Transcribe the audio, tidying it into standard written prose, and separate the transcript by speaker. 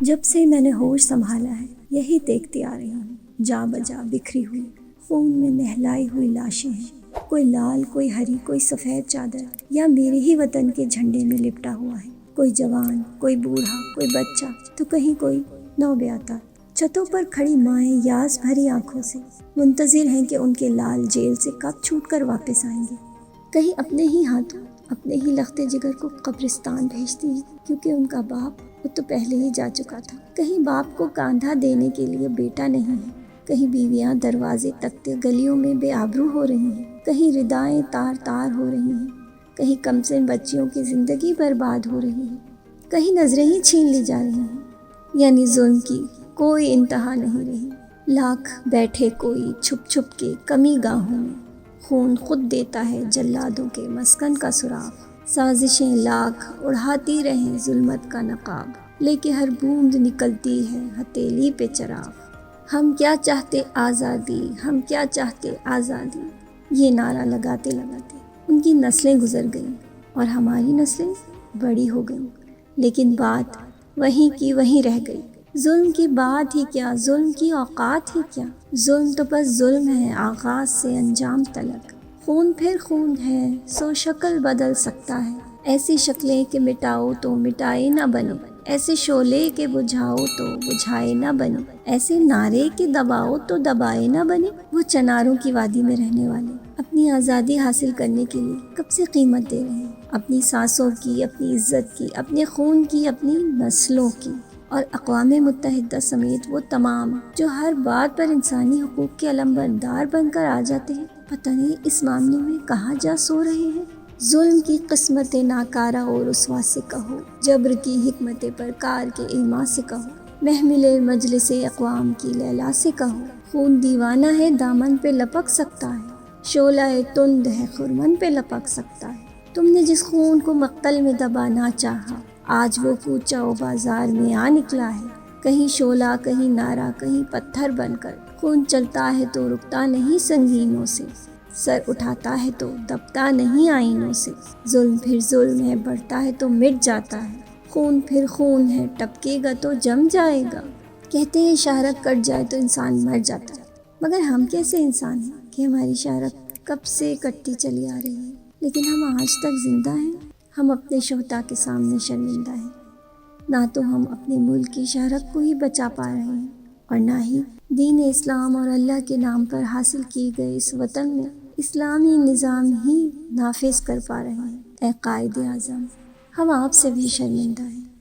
Speaker 1: جب سے میں نے ہوش سنبھالا ہے یہی دیکھتی آ رہی ہوں، جا بجا بکھری ہوئی خون میں نہلائی ہوئی لاشیں ہیں، کوئی لال، کوئی ہری، کوئی سفید چادر یا میرے ہی وطن کے جھنڈے میں لپٹا ہوا ہے، کوئی جوان، کوئی بوڑھا، کوئی بچہ، تو کہیں کوئی نوبیاتا۔ چھتوں پر کھڑی مائیں یاس بھری آنکھوں سے منتظر ہیں کہ ان کے لال جیل سے کب چھوٹ کر واپس آئیں گے۔ کہیں اپنے ہی ہاتھوں اپنے ہی لختے جگر کو قبرستان بھیجتی ہیں کیونکہ ان کا باپ وہ تو پہلے ہی جا چکا تھا۔ کہیں باپ کو کاندھا دینے کے لیے بیٹا نہیں ہے، کہیں بیویاں دروازے تکتے گلیوں میں بے آبرو ہو رہی ہیں، کہیں ردائیں تار تار ہو رہی ہیں، کہیں کمسن بچیوں کی زندگی برباد ہو رہی ہے، کہیں نظریں ہی چھین لی جا رہی ہیں، یعنی ظلم کی کوئی انتہا نہیں رہی۔ لاکھ بیٹھے کوئی چھپ چھپ کے کمی گاہوں میں، خون خود دیتا ہے جلادوں کے مسکن کا سراغ۔ سازشیں لاکھ اڑھاتی رہیں ظلمت کا نقاب، لے کے ہر بوند نکلتی ہے ہتھیلی پہ چراغ۔ ہم کیا چاہتے آزادی، ہم کیا چاہتے آزادی، یہ نعرہ لگاتے لگاتے ان کی نسلیں گزر گئیں اور ہماری نسلیں بڑی ہو گئیں، لیکن بات وہیں کی وہیں رہ گئی۔ ظلم کی بات ہی کیا، ظلم کی اوقات ہی کیا، ظلم تو بس ظلم ہے آغاز سے انجام تلک۔ خون پھر خون ہے سو شکل بدل سکتا ہے، ایسی شکلیں کہ مٹاؤ تو مٹائے نہ بنے، ایسے شعلے کے بجھاؤ تو بجھائے نہ بنے، ایسے نعرے کے دباؤ تو دبائے نہ بنے۔ وہ چناروں کی وادی میں رہنے والے اپنی آزادی حاصل کرنے کے لیے کب سے قیمت دے رہے ہیں، اپنی سانسوں کی، اپنی عزت کی، اپنے خون کی، اپنی نسلوں کی۔ اور اقوام متحدہ سمیت وہ تمام جو ہر بات پر انسانی حقوق کے علمبردار بن کر آ جاتے ہیں، پتہ نہیں اس معاملے میں کہاں جا سو رہے ہیں۔ ظلم کی قسمت ناکارہ و رسوا سے کہو، جبر کی حکمت پرکار کے ایما سے کہو، محمل مجلس اقوام کی لیلا سے کہو، خون دیوانہ ہے دامن پہ لپک سکتا ہے، شعلہ تند ہے خرمن پہ لپک سکتا ہے۔ تم نے جس خون کو مقتل میں دبانا چاہا، آج وہ کوچہ و بازار میں آ نکلا ہے، کہیں شعلہ، کہیں نعرہ، کہیں پتھر بن کر۔ خون چلتا ہے تو رکتا نہیں سنگینوں سے، سر اٹھاتا ہے تو دبتا نہیں آئینوں سے۔ ظلم پھر ظلم ہے بڑھتا ہے تو مٹ جاتا ہے، خون پھر خون ہے ٹپکے گا تو جم جائے گا۔ کہتے ہیں شہرت کٹ جائے تو انسان مر جاتا ہے، مگر ہم کیسے انسان ہیں کہ ہماری شہرت کب سے کٹتی چلی آ رہی ہے، لیکن ہم آج تک زندہ ہیں۔ ہم اپنے شہداء کے سامنے شرمندہ ہیں، نہ تو ہم اپنے ملک کی شہرت کو ہی بچا پا رہے ہیں اور نہ ہی دین اسلام اور اللہ کے نام پر حاصل کیے گئے اس وطن میں اسلامی نظام ہی نافذ کر پا رہے ہیں۔ اے قائد اعظم، ہم آپ سے بھی شرمندہ ہیں۔